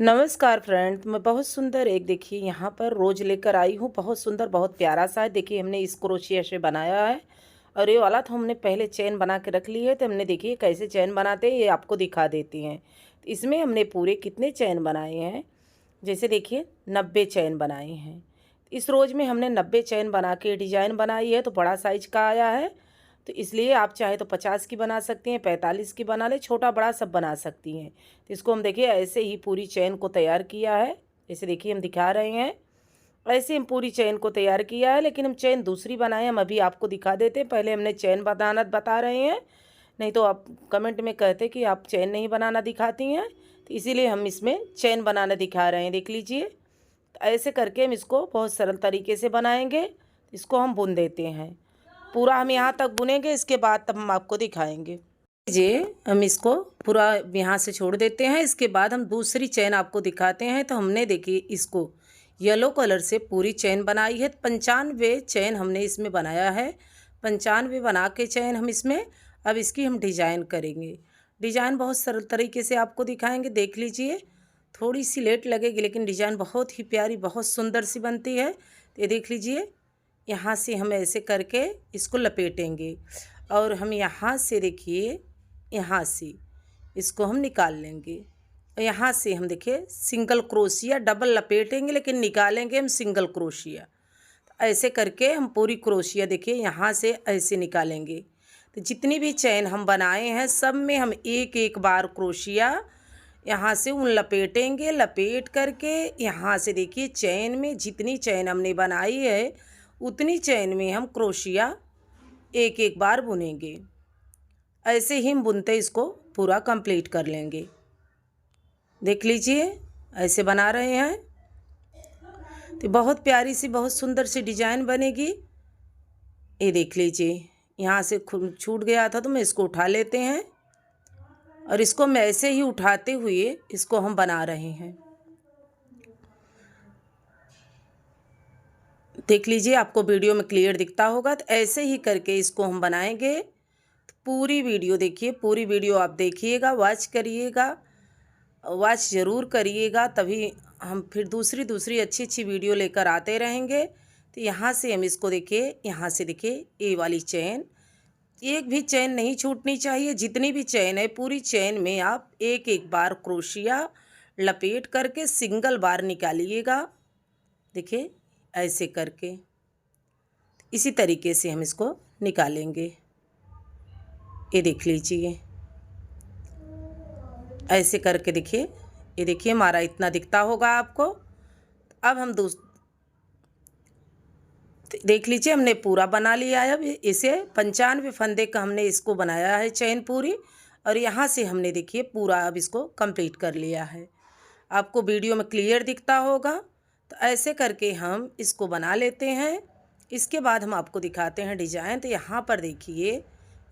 नमस्कार फ्रेंड, मैं बहुत सुंदर एक देखिए यहाँ पर रोज लेकर आई हूँ। बहुत सुंदर, बहुत प्यारा सा है। देखिए हमने इस क्रोशिया से बनाया है और ये वाला तो हमने पहले चैन बना के रख ली है। तो हमने देखिए कैसे चैन बनाते हैं ये आपको दिखा देती हैं। तो इसमें हमने पूरे कितने चैन बनाए हैं, जैसे देखिए 90 चैन बनाए हैं। इस रोज में हमने 90 चैन बना के डिजाइन बनाई है। तो बड़ा साइज का आया है, तो इसलिए आप चाहे तो 50 की बना सकती हैं, 45 की बना ले, छोटा बड़ा सब बना सकती हैं। तो इसको हम देखिए ऐसे ही पूरी चैन को तैयार किया है। जैसे देखिए हम दिखा रहे हैं, ऐसे हम पूरी चैन को तैयार किया है। लेकिन हम चैन दूसरी बनाए, हम अभी आपको दिखा देते हैं। पहले हमने चैन बनाना बता रहे हैं, नहीं तो आप कमेंट में कहते कि आप चैन नहीं बनाना दिखाती हैं। तो इसीलिए हम इसमें चैन बनाना दिखा रहे हैं। देख लीजिए, तो ऐसे करके हम इसको बहुत सरल तरीके से बनाएंगे। इसको हम बुन देते हैं, पूरा हम यहाँ तक बुनेंगे, इसके बाद तब हम आपको दिखाएंगे। लीजिए हम इसको पूरा यहाँ से छोड़ देते हैं। इसके बाद हम दूसरी चैन आपको दिखाते हैं। तो हमने देखिए इसको येलो कलर से पूरी चैन बनाई है। 95 चैन हमने इसमें बनाया है। 95 बना के चैन हम इसमें अब इसकी हम डिजाइन करेंगे। डिजाइन बहुत सरल तरीके से आपको दिखाएंगे। देख लीजिए, थोड़ी सी लेट लगेगी लेकिन डिजाइन बहुत ही प्यारी, बहुत सुंदर सी बनती है। तो ये देख लीजिए, यहाँ से हम ऐसे करके इसको लपेटेंगे और हम यहाँ से देखिए, यहाँ से इसको हम निकाल लेंगे। और यहाँ से हम देखिए सिंगल क्रोशिया, डबल लपेटेंगे लेकिन निकालेंगे हम सिंगल क्रोशिया। तो ऐसे करके हम पूरी क्रोशिया देखिए यहाँ से ऐसे निकालेंगे। तो जितनी भी चैन हम बनाए हैं सब में हम एक एक बार क्रोशिया यहाँ से उन लपेटेंगे। लपेट करके यहाँ से देखिए चैन में जितनी चैन हमने बनाई है उतनी चैन में हम क्रोशिया एक एक बार बुनेंगे। ऐसे ही हम बुनते इसको पूरा कंप्लीट कर लेंगे। देख लीजिए, ऐसे बना रहे हैं तो बहुत प्यारी सी, बहुत सुंदर सी डिजाइन बनेगी। ये देख लीजिए, यहाँ से छूट गया था तो मैं इसको उठा लेते हैं और इसको मैं ऐसे ही उठाते हुए इसको हम बना रहे हैं। देख लीजिए, आपको वीडियो में क्लियर दिखता होगा। तो ऐसे ही करके इसको हम बनाएंगे। तो पूरी वीडियो देखिए, पूरी वीडियो आप देखिएगा, वॉच करिएगा, वॉच ज़रूर करिएगा, तभी हम फिर दूसरी दूसरी अच्छी अच्छी वीडियो लेकर आते रहेंगे। तो यहाँ से हम इसको देखिए, यहाँ से देखिए ये वाली चैन, एक भी चैन नहीं छूटनी चाहिए। जितनी भी चैन है पूरी चैन में आप एक एक बार क्रोशिया लपेट करके सिंगल बार निकालिएगा। देखिए ऐसे करके इसी तरीके से हम इसको निकालेंगे। ये देख लीजिए, ऐसे करके देखिए, ये देखिए हमारा इतना दिखता होगा आपको। अब हम देख लीजिए, हमने पूरा बना लिया है। अब इसे 95 फंदे का हमने इसको बनाया है चैन पूरी, और यहाँ से हमने देखिए पूरा अब इसको कंप्लीट कर लिया है। आपको वीडियो में क्लियर दिखता होगा। तो ऐसे करके हम इसको बना लेते हैं। इसके बाद हम आपको दिखाते हैं डिजाइन। तो यहाँ पर देखिए,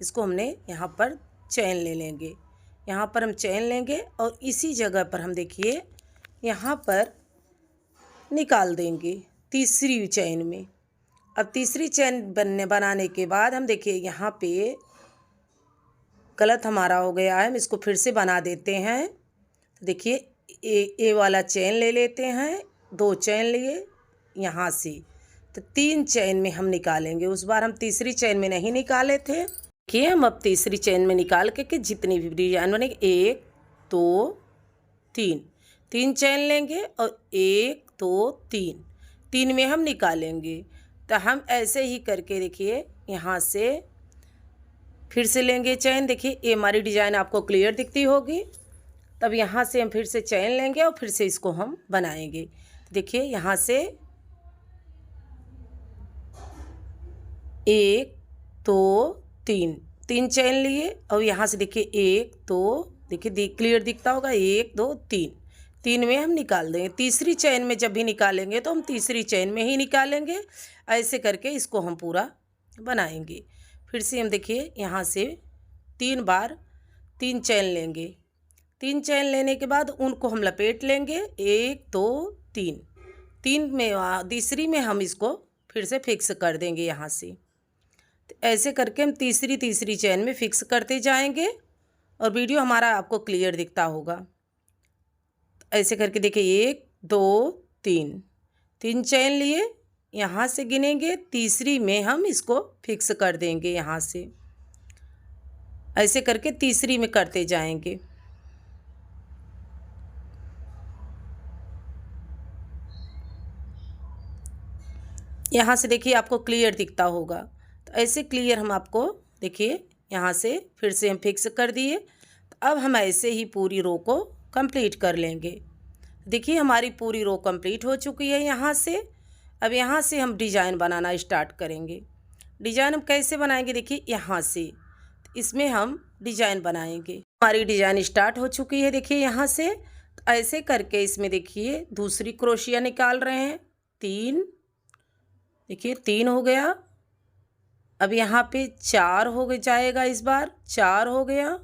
इसको हमने यहाँ पर चैन ले लेंगे, यहाँ पर हम चैन लेंगे और इसी जगह पर हम देखिए यहाँ पर निकाल देंगे तीसरी चैन में। अब तीसरी चैन बनाने के बाद हम देखिए यहाँ पे गलत हमारा हो गया है, हम इसको फिर से बना देते हैं। तो देखिए ए वाला चैन ले लेते हैं, 2 चैन लिए यहाँ से, तो 3 चैन में हम निकालेंगे। उस बार हम तीसरी चैन में नहीं निकाले थे। देखिए हम अब तीसरी चैन में निकाल के जितनी भी डिजाइन बनेगी, 1 2 3, 3 चैन लेंगे और 1 2 3, 3 में हम निकालेंगे। तो हम ऐसे ही करके देखिए यहाँ से फिर से लेंगे चैन। देखिए ये हमारी डिजाइन आपको क्लियर दिखती होगी। तब यहाँ से हम फिर से चैन लेंगे और फिर से इसको हम बनाएंगे। देखिए यहाँ से 1 2 3, 3 चैन लिए और यहाँ से देखिए 1 2, देखिए क्लियर दिखता होगा, 1 2 3, 3 में हम निकाल देंगे। तीसरी चैन में जब भी निकालेंगे तो हम तीसरी चैन में ही निकालेंगे। ऐसे करके इसको हम पूरा बनाएंगे। फिर से हम देखिए यहाँ से 3 बार 3 चैन लेंगे। 3 चैन लेने के बाद उनको हम लपेट लेंगे, 1 2 3, 3 में तीसरी में हम इसको फिर से फिक्स कर देंगे यहाँ से। तो ऐसे करके हम तीसरी चैन में फिक्स करते जाएंगे और वीडियो हमारा आपको क्लियर दिखता होगा। ऐसे करके देखिए 1 2 3 3 चेन लिए, यहाँ से गिनेंगे, तीसरी में हम इसको फिक्स कर देंगे यहाँ से। ऐसे करके तीसरी में करते जाएंगे। यहाँ से देखिए आपको क्लियर दिखता होगा। तो ऐसे क्लियर हम आपको देखिए यहाँ से फिर से हम फिक्स कर दिए। तो अब हम ऐसे ही पूरी रो को कंप्लीट कर लेंगे। देखिए हमारी पूरी रो कंप्लीट हो चुकी है यहाँ से। अब यहाँ से हम डिज़ाइन बनाना स्टार्ट करेंगे। डिज़ाइन हम कैसे बनाएंगे, देखिए यहाँ से इसमें हम डिज़ाइन बनाएंगे। हमारी डिज़ाइन स्टार्ट हो चुकी है देखिए यहाँ से। तो ऐसे करके इसमें देखिए दूसरी क्रोशिया निकाल रहे हैं। 3, देखिए 3 हो गया। अब यहाँ पे 4 हो गया जाएगा, इस बार 4 हो गया।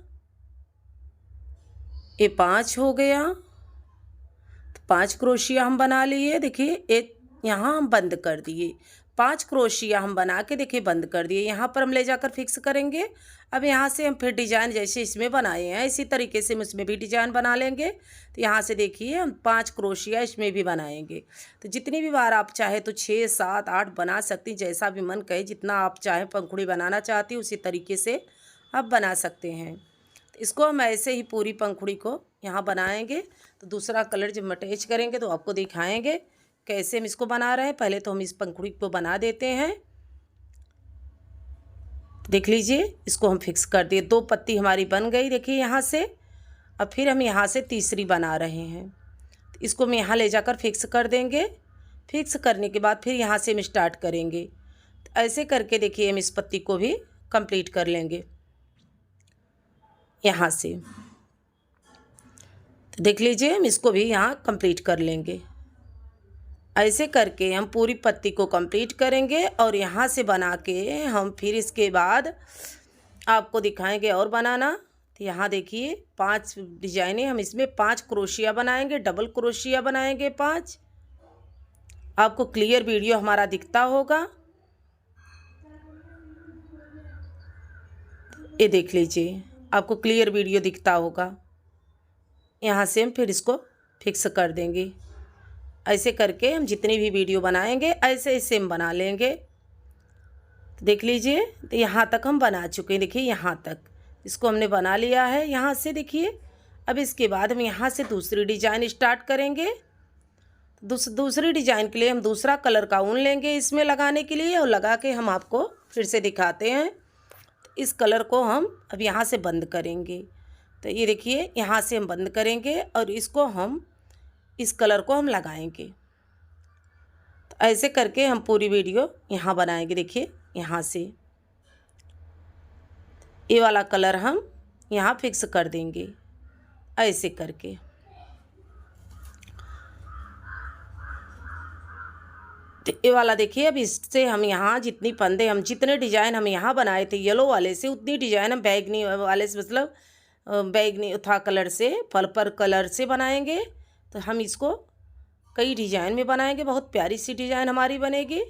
ये 5 हो गया। तो 5 क्रोशिया हम बना लिए। देखिए एक यहाँ हम बंद कर दिए। 5 क्रोशिया हम बना के देखिए बंद कर दिए। यहाँ पर हम ले जाकर फिक्स करेंगे। अब यहाँ से हम फिर डिज़ाइन जैसे इसमें बनाए हैं इसी तरीके से हम इसमें भी डिज़ाइन बना लेंगे। तो यहाँ से देखिए हम 5 क्रोशिया इसमें भी बनाएंगे। तो जितनी भी बार आप चाहे तो 6 7 8 बना सकती हैं, जैसा भी मन कहे, जितना आप चाहें पंखुड़ी बनाना चाहती उसी तरीके से आप बना सकते हैं। तो इसको हम ऐसे ही पूरी पंखुड़ी को यहाँ बनाएंगे। तो दूसरा कलर जब हम अटैच करेंगे तो आपको दिखाएंगे कैसे हम इसको बना रहे हैं। पहले तो हम इस पंखुड़ी को बना देते हैं। देख लीजिए इसको हम फिक्स कर दिए। 2 पत्ती हमारी बन गई देखिए यहाँ से। अब फिर हम यहाँ से तीसरी बना रहे हैं। इसको हम यहाँ ले जाकर फिक्स कर देंगे। फिक्स करने के बाद फिर यहाँ से हम स्टार्ट करेंगे। तो ऐसे करके देखिए हम इस पत्ती को भी कंप्लीट कर लेंगे यहाँ से। तो देख लीजिए हम इसको भी यहाँ कंप्लीट कर लेंगे। ऐसे करके हम पूरी पत्ती को कंप्लीट करेंगे और यहाँ से बना के हम फिर इसके बाद आपको दिखाएंगे और बनाना। तो यहाँ देखिए 5 डिजाइनें हम इसमें 5 क्रोशिया बनाएंगे, डबल क्रोशिया बनाएंगे 5। आपको क्लियर वीडियो हमारा दिखता होगा। ये देख लीजिए आपको क्लियर वीडियो दिखता होगा। यहाँ से हम फिर इसको फिक्स कर देंगे। ऐसे करके हम जितनी भी वीडियो बनाएंगे ऐसे ही सेम बना लेंगे। तो देख लीजिए तो यहाँ तक हम बना चुके हैं। देखिए यहाँ तक इसको हमने बना लिया है यहाँ से देखिए। अब इसके बाद हम यहाँ से दूसरी डिजाइन स्टार्ट करेंगे। दूसरी डिजाइन के लिए हम दूसरा कलर का ऊन लेंगे इसमें लगाने के लिए, और लगा के हम आपको फिर से दिखाते हैं। तो इस कलर को हम अब यहाँ से बंद करेंगे। तो ये देखिए यहाँ से हम बंद करेंगे और इसको हम इस कलर को हम लगाएंगे। तो ऐसे करके हम पूरी वीडियो यहाँ बनाएंगे। देखिए यहाँ से ये वाला कलर हम यहाँ फिक्स कर देंगे ऐसे करके। तो ये वाला देखिए अब इससे हम यहाँ जितनी फंदे हम जितने डिजाइन हम यहाँ बनाए थे येलो वाले से, उतनी डिजाइन हम बैगनी वाले से मतलब बैगनी था कलर से, पर्पल कलर से बनाएंगे। तो हम इसको कई डिजाइन में बनाएंगे। बहुत प्यारी सी डिजाइन हमारी बनेगी।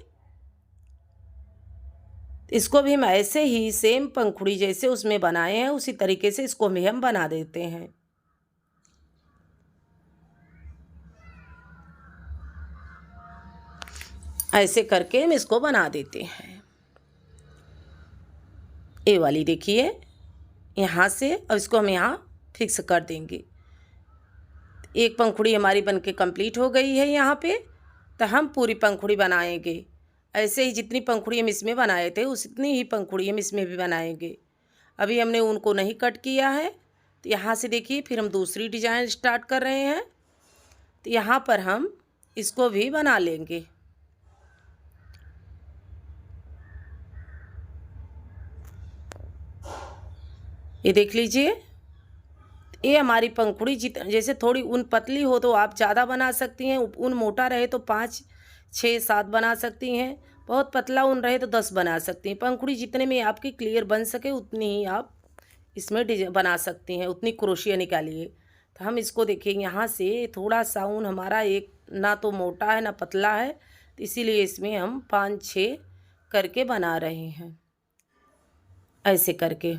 इसको भी हम ऐसे ही सेम पंखुड़ी जैसे उसमें बनाए हैं उसी तरीके से इसको भी हम बना देते हैं। ऐसे करके हम इसको बना देते हैं। ये वाली देखिए यहाँ से, और इसको हम यहाँ फिक्स कर देंगे। एक पंखुड़ी हमारी बनके कंप्लीट हो गई है यहाँ पे। तो हम पूरी पंखुड़ी बनाएंगे ऐसे ही। जितनी पंखुड़ी हम इसमें बनाए थे उतनी ही पंखुड़ी हम इसमें भी बनाएंगे। अभी हमने उनको नहीं कट किया है। तो यहाँ से देखिए फिर हम दूसरी डिजाइन स्टार्ट कर रहे हैं। तो यहाँ पर हम इसको भी बना लेंगे। ये देख लीजिए ये हमारी पंखुड़ी जैसे थोड़ी ऊन पतली हो तो आप ज़्यादा बना सकती हैं, ऊन मोटा रहे तो 5 6 7 बना सकती हैं, बहुत पतला ऊन रहे तो 10 बना सकती हैं। पंखुड़ी जितने में आपकी क्लियर बन सके उतनी ही आप इसमें डिजाइन बना सकती हैं, उतनी क्रोशिया निकालिए। तो हम इसको देखिए यहाँ से थोड़ा सा ऊन हमारा एक ना तो मोटा है ना पतला है, तो इसीलिए इसमें हम 5 6 करके बना रहे हैं ऐसे करके।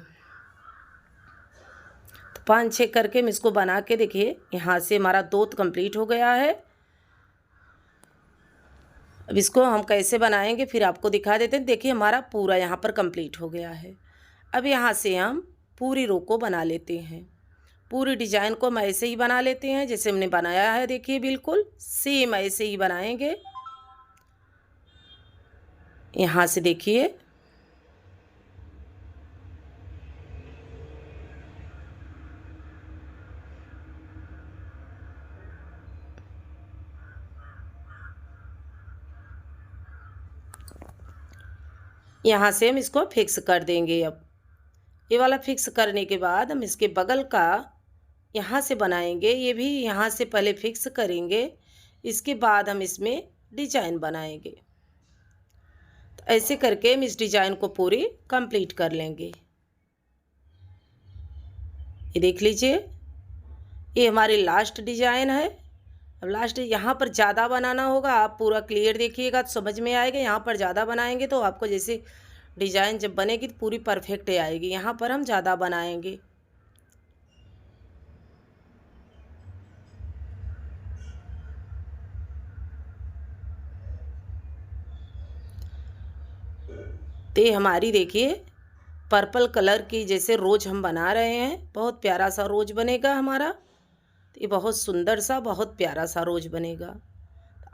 5-6 करके हम इसको बना के देखिए यहाँ से हमारा 2 कंप्लीट हो गया है। अब इसको हम कैसे बनाएंगे फिर आपको दिखा देते हैं। देखिए हमारा पूरा यहाँ पर कंप्लीट हो गया है। अब यहाँ से हम पूरी रो को बना लेते हैं। पूरी डिजाइन को हम ऐसे ही बना लेते हैं जैसे हमने बनाया है। देखिए बिल्कुल सेम ऐसे ही बनाएंगे। यहाँ से देखिए यहाँ से हम इसको फिक्स कर देंगे। अब ये वाला फिक्स करने के बाद हम इसके बगल का यहाँ से बनाएंगे। ये भी यहाँ से पहले फिक्स करेंगे, इसके बाद हम इसमें डिजाइन बनाएंगे। तो ऐसे करके हम इस डिजाइन को पूरी कंप्लीट कर लेंगे। ये देख लीजिए ये हमारी लास्ट डिजाइन है। अब लास्ट यहाँ पर ज़्यादा बनाना होगा, आप पूरा क्लियर देखिएगा तो समझ में आएगा। यहाँ पर ज़्यादा बनाएंगे तो आपको जैसे डिजाइन जब बनेगी तो पूरी परफेक्ट आएगी। यहाँ पर हम ज़्यादा बनाएंगे। तो ये हमारी देखिए पर्पल कलर की जैसे रोज हम बना रहे हैं। बहुत प्यारा सा रोज बनेगा हमारा। ये बहुत सुंदर सा बहुत प्यारा सा रोज बनेगा।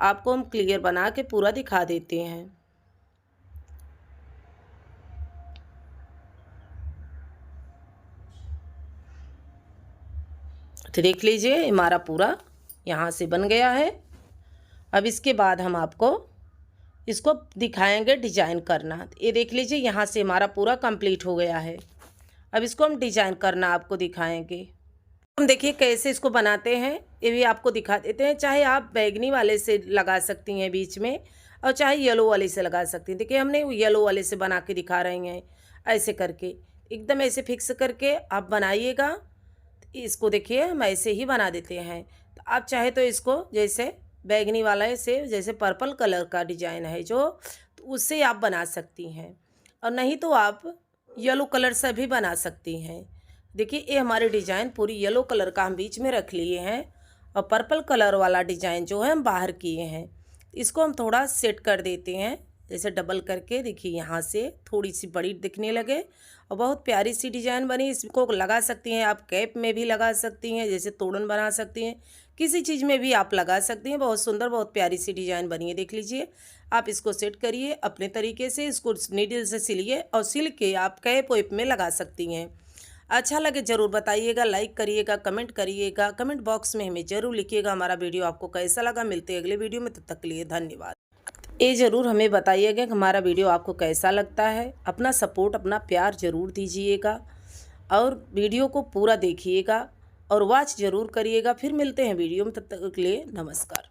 आपको हम क्लियर बना के पूरा दिखा देते हैं। तो देख लीजिए हमारा पूरा यहाँ से बन गया है। अब इसके बाद हम आपको इसको दिखाएंगे डिजाइन करना। ये देख लीजिए यहाँ से हमारा पूरा कंप्लीट हो गया है। अब इसको हम डिजाइन करना आपको दिखाएंगे। हम देखिए कैसे इसको बनाते हैं ये भी आपको दिखा देते हैं। चाहे आप बैगनी वाले से लगा सकती हैं बीच में और चाहे येलो वाले से लगा सकती हैं। देखिए हमने येलो वाले से बना के दिखा रहे हैं। ऐसे करके एकदम ऐसे फिक्स करके आप बनाइएगा। इसको देखिए हम ऐसे ही बना देते हैं। तो आप चाहे तो इसको जैसे बैगनी वाला से जैसे पर्पल कलर का डिजाइन है जो, तो उससे आप बना सकती हैं और नहीं तो आप येलो कलर से भी बना सकती हैं। देखिए ये हमारे डिजाइन पूरी येलो कलर का हम बीच में रख लिए हैं और पर्पल कलर वाला डिजाइन जो है हम बाहर किए हैं। इसको हम थोड़ा सेट कर देते हैं जैसे डबल करके। देखिए यहाँ से थोड़ी सी बड़ी दिखने लगे और बहुत प्यारी सी डिजाइन बनी। इसको लगा सकती हैं आप, कैप में भी लगा सकती हैं, जैसे तोड़न बना सकती हैं, किसी चीज़ में भी आप लगा सकती हैं। बहुत सुंदर बहुत प्यारी सी डिजाइन बनी है। देख लीजिए आप इसको सेट करिए अपने तरीके से। इसको नीडल से सिलिए और सिल के आप कैप वेप में लगा सकती हैं। अच्छा लगे ज़रूर बताइएगा, लाइक करिएगा, कमेंट करिएगा। कमेंट बॉक्स में हमें ज़रूर लिखिएगा हमारा वीडियो आपको कैसा लगा। मिलते हैं अगले वीडियो में, तब तक के लिए धन्यवाद। ये ज़रूर हमें बताइएगा कि हमारा वीडियो आपको कैसा लगता है। अपना सपोर्ट अपना प्यार ज़रूर दीजिएगा और वीडियो को पूरा देखिएगा और वॉच ज़रूर करिएगा। फिर मिलते हैं वीडियो में, तब तक के लिए नमस्कार।